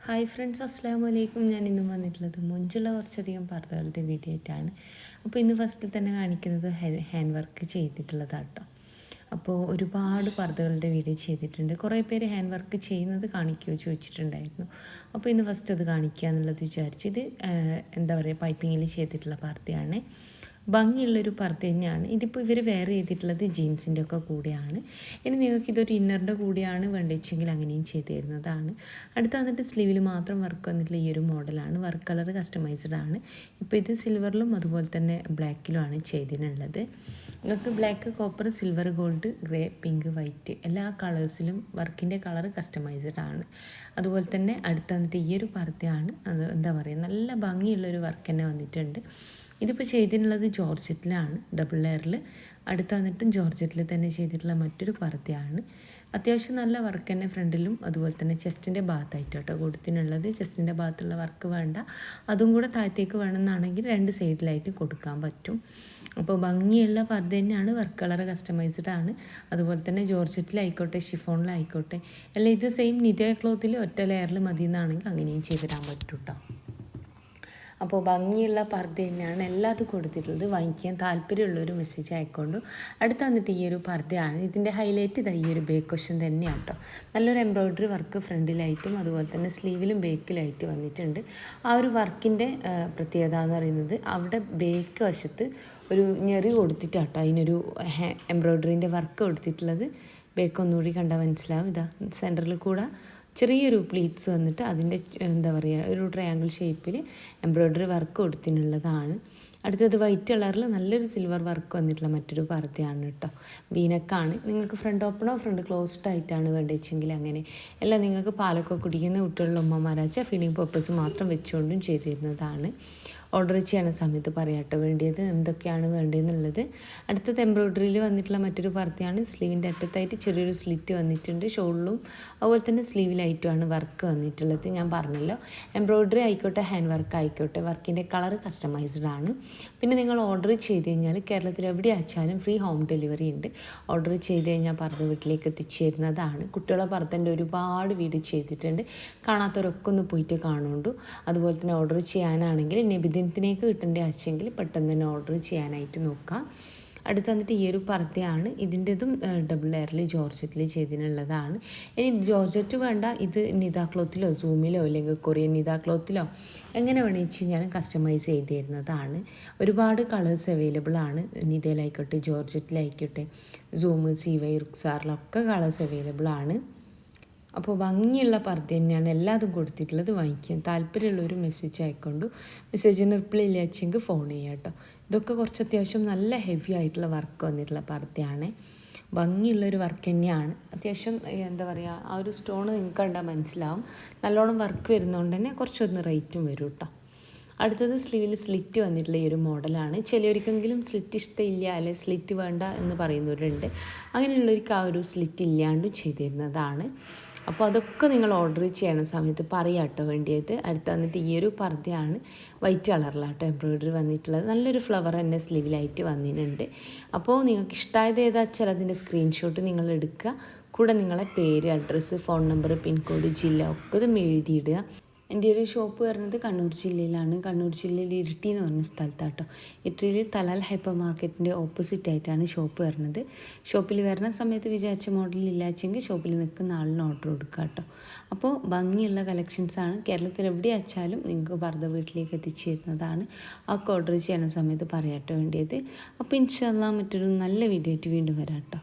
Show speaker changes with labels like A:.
A: Hi friends, അസ്സലാമു അലൈക്കും. ഞാൻ ഇന്നും വന്നിട്ടുള്ളത് മൊഞ്ചുള്ള കുറച്ചധികം പർദ്ദകളുടെ വീഡിയോ ആയിട്ടാണ്. അപ്പോൾ ഇന്ന് ഫസ്റ്റിൽ തന്നെ കാണിക്കുന്നത് ഹാൻഡ് വർക്ക് ചെയ്തിട്ടുള്ളതാണ് കേട്ടോ. അപ്പോൾ ഒരുപാട് പർദ്ദകളുടെ വീഡിയോ ചെയ്തിട്ടുണ്ട്. കുറേ പേര് ഹാൻഡ് വർക്ക് ചെയ്യുന്നത് കാണിക്കുമോ ചോദിച്ചിട്ടുണ്ടായിരുന്നു. അപ്പോൾ ഇന്ന് ഫസ്റ്റ് അത് കാണിക്കുക എന്നുള്ളത് വിചാരിച്ചു. ഇത് എന്താ പറയുക, പൈപ്പിങ്ങിൽ ചെയ്തിട്ടുള്ള പർദ്ദയാണ്. ഭംഗിയുള്ളൊരു പർദ്ദ തന്നെയാണ്. ഇതിപ്പോൾ ഇവർ വെയർ ചെയ്തിട്ടുള്ളത് ജീൻസിൻ്റെ ഒക്കെ കൂടെയാണ്. ഇനി നിങ്ങൾക്ക് ഇതൊരു ഇന്നറിൻ്റെ കൂടെയാണ് വേണ്ടിച്ചെങ്കിൽ അങ്ങനെയും ചെയ്ത് തരുന്നതാണ്. അടുത്ത് വന്നിട്ട് സ്ലീവിൽ മാത്രം വർക്ക് വന്നിട്ടുള്ള ഈ ഒരു മോഡലാണ്. വർക്ക് കളർ കസ്റ്റമൈസ്ഡ് ആണ്. ഇപ്പോൾ ഇത് സിൽവറിലും അതുപോലെ തന്നെ ബ്ലാക്കിലുമാണ് ചെയ്തിട്ടുള്ളത്. നിങ്ങൾക്ക് black, copper, silver, gold, grey, pink, white എല്ലാ കളേഴ്സിലും വർക്കിൻ്റെ കളർ കസ്റ്റമൈസ്ഡ് ആണ്. അതുപോലെ തന്നെ അടുത്ത് വന്നിട്ട് ഈ ഒരു പർദ്ദയാണ്. അത് എന്താ പറയുക, നല്ല ഭംഗിയുള്ളൊരു വർക്ക് തന്നെ വന്നിട്ടുണ്ട്. ഇതിപ്പോൾ ചെയ്തിട്ടുള്ളത് ജോർജറ്റിലാണ്, ഡബിൾ ലെയറിൽ. അടുത്ത് വന്നിട്ടും ജോർജറ്റിൽ തന്നെ ചെയ്തിട്ടുള്ള മറ്റൊരു പർദ്ദയാണ്. അത്യാവശ്യം നല്ല വർക്ക് തന്നെ ഫ്രണ്ടിലും അതുപോലെ തന്നെ ചെസ്റ്റിൻ്റെ ഭാഗത്തായിട്ട് കേട്ടോ കൊടുത്തിനുള്ളത്. ചെസ്റ്റിൻ്റെ ഭാഗത്തുള്ള വർക്ക് വേണ്ട, അതും കൂടെ താഴത്തേക്ക് വേണമെന്നാണെങ്കിൽ രണ്ട് സൈഡിലായിട്ട് കൊടുക്കാൻ പറ്റും. അപ്പോൾ ഭംഗിയുള്ള പർദ്ദ തന്നെയാണ്. വർക്ക് കളർ കസ്റ്റമൈസ്ഡ് ആണ്. അതുപോലെ തന്നെ ജോർജറ്റിലായിക്കോട്ടെ, ഷിഫോണിലായിക്കോട്ടെ, അല്ല ഇത് സെയിം നിതേ ക്ലോത്തിൽ ഒറ്റ ലെയറിൽ മതി എന്നാണെങ്കിൽ അങ്ങനെയും ചെയ്തിടാൻ പറ്റും കേട്ടോ. അപ്പോൾ ഭംഗിയുള്ള പർദ്ദ തന്നെയാണ് എല്ലാതും കൊടുത്തിട്ടുള്ളത്. വാങ്ങിക്കാൻ താല്പര്യമുള്ളൊരു മെസ്സേജ് ആയിക്കൊണ്ടു. അടുത്ത് വന്നിട്ട് ഈ ഒരു പർദ്ദയാണ്. ഇതിൻ്റെ ഹൈലൈറ്റ് ഇതാ ഈ ഒരു ബേക്ക് ക്വസ്റ്റൻ തന്നെയാണ് കേട്ടോ. നല്ലൊരു എംബ്രോയ്ഡറി വർക്ക് ഫ്രണ്ടിലായിട്ടും അതുപോലെ തന്നെ സ്ലീവിലും ബേക്കിലായിട്ട് വന്നിട്ടുണ്ട്. ആ ഒരു വർക്കിൻ്റെ പ്രത്യേകത എന്ന് പറയുന്നത് അവിടെ ബേക്ക് വശത്ത് ഒരു ഞെറി കൊടുത്തിട്ടാട്ടോ അതിനൊരു എംബ്രോയ്ഡറിൻ്റെ വർക്ക് കൊടുത്തിട്ടുള്ളത്. ബേക്ക് ഒന്നുകൂടി കണ്ടാൽ മനസ്സിലാവും. ഇതാ സെൻറ്ററിൽ കൂടെ ചെറിയൊരു പ്ലീറ്റ്സ് വന്നിട്ട് അതിൻ്റെ എന്താ പറയുക ഒരു ട്രയാങ്കിൾ ഷേപ്പിൽ എംബ്രോയ്ഡറി വർക്ക് കൊടുത്തിട്ടുള്ളതാണ്. അടുത്തത് വൈറ്റ് കളറിൽ നല്ലൊരു സിൽവർ വർക്ക് വന്നിട്ടുള്ള മറ്റൊരു പർദ്ദയാണ് കേട്ടോ. വീനക്കാണ്. നിങ്ങൾക്ക് ഫ്രണ്ട് ഓപ്പണോ ഫ്രണ്ട് ക്ലോസ്ഡ് ആയിട്ടാണ് വേണ്ടിച്ചെങ്കിൽ അങ്ങനെ. അല്ല നിങ്ങൾക്ക് പാലൊക്കെ കുടിക്കുന്ന കുട്ടികളുടെ ഉമ്മമാരാച്ചാൽ ഫീഡിങ് പർപ്പസ് മാത്രം വെച്ചുകൊണ്ടും ചെയ്തിരുന്നതാണ്. ഓർഡർ ചെയ്യുന്ന സമയത്ത് പറയാട്ടോ വേണ്ടിയത് എന്തൊക്കെയാണ് വേണ്ടതെന്നുള്ളത്. അടുത്തത് എംബ്രോയ്ഡറിയിൽ വന്നിട്ടുള്ള മറ്റൊരു പർദ്ദയാണ്. സ്ലീവിൻ്റെ അറ്റത്തായിട്ട് ചെറിയൊരു സ്ലിറ്റ് വന്നിട്ടുണ്ട്. ഷോളിലും അതുപോലെ തന്നെ സ്ലീവിലായിട്ടുമാണ് വർക്ക് വന്നിട്ടുള്ളത്. ഞാൻ പറഞ്ഞല്ലോ, എംബ്രോയ്ഡറി ആയിക്കോട്ടെ ഹാൻഡ് വർക്ക് ആയിക്കോട്ടെ വർക്കിൻ്റെ കളർ കസ്റ്റമൈസ്ഡ് ആണ്. പിന്നെ നിങ്ങൾ ഓർഡർ ചെയ്ത് കഴിഞ്ഞാൽ കേരളത്തിൽ എവിടെ അയച്ചാലും ഫ്രീ ഹോം ഡെലിവറി ഉണ്ട്. ഓർഡർ ചെയ്ത് കഴിഞ്ഞാൽ പർദ്ദ വീട്ടിലേക്ക് എത്തിച്ചു തരുന്നതാണ്. കുട്ടികളെ പർദ്ദൻ്റെ ഒരുപാട് വീഡിയോ ചെയ്തിട്ടുണ്ട്. കാണാത്തവരൊക്കെ ഒന്ന് പോയിട്ട് കാണുന്നുണ്ട്. അതുപോലെ തന്നെ ഓർഡർ ചെയ്യാനാണെങ്കിൽ നബിദിനത്തിലേക്ക് കിട്ടേണ്ട അയച്ചെങ്കിൽ പെട്ടെന്ന് തന്നെ ഓർഡർ ചെയ്യാനായിട്ട് നോക്കാം. അടുത്ത് വന്നിട്ട് ഈ ഒരു പർദ്ദയാണ്. ഇതിൻ്റെതും ഡബിൾ ലെയറിൽ ജോർജറ്റിൽ ചെയ്തിട്ടുള്ളതാണ്. ഇനി ജോർജറ്റ് വേണ്ട, ഇത് നിതാ ക്ലോത്തിലോ സൂമിലോ അല്ലെങ്കിൽ കൊറിയൻ നിതാ ക്ലോത്തിലോ എങ്ങനെ വേണമെന്ന് വെച്ച് കഴിഞ്ഞാൽ കസ്റ്റമൈസ് ചെയ്ത് തരുന്നതാണ്. ഒരുപാട് കളേഴ്സ് അവൈലബിൾ ആണ്. നിതയിലായിക്കോട്ടെ, ജോർജറ്റിലായിക്കോട്ടെ, സൂം, സീവൈ, റുക്സാറിലൊക്കെ കളേഴ്സ് അവൈലബിൾ ആണ്. അപ്പോൾ ഭംഗിയുള്ള പർദ്ദ തന്നെയാണ് എല്ലാതും കൊടുത്തിട്ടുള്ളത്. വാങ്ങിക്കാൻ താല്പര്യമുള്ളൊരു മെസ്സേജ് ആയിക്കൊണ്ടു. മെസ്സേജിന് റിപ്ലൈ ഇല്ല വെച്ചെങ്കിൽ ഫോൺ ചെയ്യാം കേട്ടോ. ഇതൊക്കെ കുറച്ച് അത്യാവശ്യം നല്ല ഹെവി ആയിട്ടുള്ള വർക്ക് വന്നിട്ടുള്ള പർദ്ദയാണ്. ഭംഗിയുള്ളൊരു വർക്ക് തന്നെയാണ്. അത്യാവശ്യം എന്താ പറയുക, ആ ഒരു സ്റ്റോൺ നിങ്ങൾക്ക് കണ്ടാൽ മനസ്സിലാവും. നല്ലോണം വർക്ക് വരുന്നതുകൊണ്ട് തന്നെ കുറച്ചൊന്ന് റേറ്റും വരും കേട്ടോ. അടുത്തത് സ്ലീവിൽ സ്ലിറ്റ് വന്നിട്ടുള്ള ഈ ഒരു മോഡലാണ്. ചിലവർക്കെങ്കിലും സ്ലിറ്റ് ഇഷ്ടമില്ല അല്ലെങ്കിൽ സ്ലിറ്റ് വേണ്ട എന്ന് പറയുന്നവരുണ്ട്. അങ്ങനെയുള്ളവർക്ക് ആ ഒരു സ്ലിറ്റ് ഇല്ലാണ്ടും ചെയ്തിരുന്നതാണ്. അപ്പോൾ അതൊക്കെ നിങ്ങൾ ഓർഡർ ചെയ്യണ സമയത്ത് പറയാം കേട്ടോ വേണ്ടിയത്. അടുത്ത് വന്നിട്ട് ഈ ഒരു പർദ്ദയാണ്. വൈറ്റ് കളറിലാട്ടോ എംബ്രോയ്ഡറി വന്നിട്ടുള്ളത്. നല്ലൊരു ഫ്ലവർ തന്നെ സ്ലീവിലായിട്ട് വന്നിട്ടുണ്ട്. അപ്പോൾ നിങ്ങൾക്ക് ഇഷ്ടമായത് ഏതാ വെച്ചാൽ അതിൻ്റെ സ്ക്രീൻഷോട്ട് നിങ്ങൾ എടുക്കുക. കൂടെ നിങ്ങളെ പേര്, അഡ്രസ്സ്, ഫോൺ നമ്പർ, പിൻകോഡ്, ജില്ല ഒക്കെ ഇതും എഴുതിയിടുക. എൻ്റെ ഒരു ഷോപ്പ് വരുന്നത് കണ്ണൂർ ജില്ലയിലാണ്. കണ്ണൂർ ജില്ലയിൽ ഇരിട്ടി എന്ന് പറഞ്ഞ സ്ഥലത്താട്ടോ. ഇരിട്ടിയിൽ തലാൽ ഹൈപ്പർ മാർക്കറ്റിൻ്റെ ഓപ്പോസിറ്റ് ആയിട്ടാണ് ഷോപ്പ് വരുന്നത്. ഷോപ്പിൽ വരുന്ന സമയത്ത് വിചാരിച്ച മോഡലിൽ ഇല്ലാച്ചെങ്കിൽ ഷോപ്പിൽ നിൽക്കുന്ന ആളിന് ഓർഡർ കൊടുക്കുക കേട്ടോ. അപ്പോൾ ഭംഗിയുള്ള കളക്ഷൻസാണ്. കേരളത്തിൽ എവിടെ അയച്ചാലും നിങ്ങൾക്ക് പർദ്ദ വീട്ടിലേക്ക് എത്തിച്ചു തരുന്നതാണ്. ഒക്കെ ഓർഡർ ചെയ്യുന്ന സമയത്ത് പറയാട്ടോ വേണ്ടിയത്. അപ്പോൾ ഇൻഷാ അല്ലാഹ് മറ്റൊരു നല്ല വീഡിയോ ആയിട്ട് വീണ്ടും വരാം കേട്ടോ.